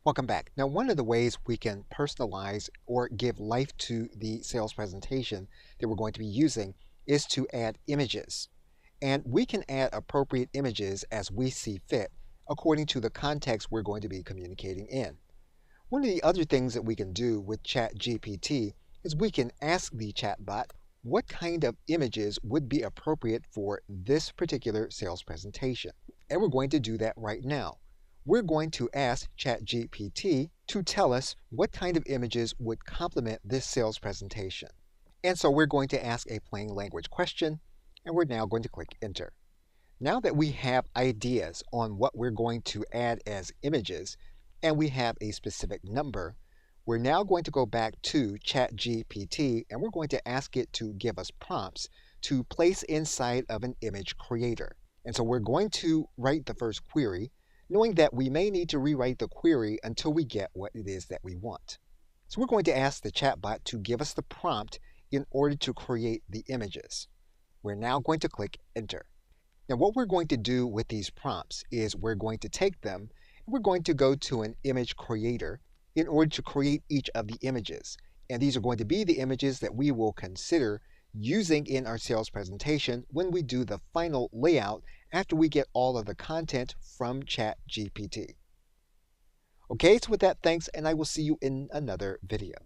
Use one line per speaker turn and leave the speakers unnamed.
Welcome back. Now, one of the ways we can personalize or give life to the sales presentation that we're going to be using is to add images. And we can add appropriate images as we see fit according to the context we're going to be communicating in. One of the other things that we can do with ChatGPT is we can ask the chatbot what kind of images would be appropriate for this particular sales presentation. And we're going to do that right now. We're going to ask ChatGPT to tell us what kind of images would complement this sales presentation. And so we're going to ask a plain language question, and we're now going to click Enter. Now that we have ideas on what we're going to add as images, and we have a specific number, we're now going to go back to ChatGPT and we're going to ask it to give us prompts to place inside of an image creator. And so we're going to write the first query, knowing that we may need to rewrite the query until we get what it is that we want. So we're going to ask the chatbot to give us the prompt in order to create the images. We're now going to click Enter. Now what we're going to do with these prompts is we're going to take them and we're going to go to an image creator in order to create each of the images. And these are going to be the images that we will consider using in our sales presentation when we do the final layout after we get all of the content from ChatGPT. Okay, so with that, thanks, and I will see you in another video.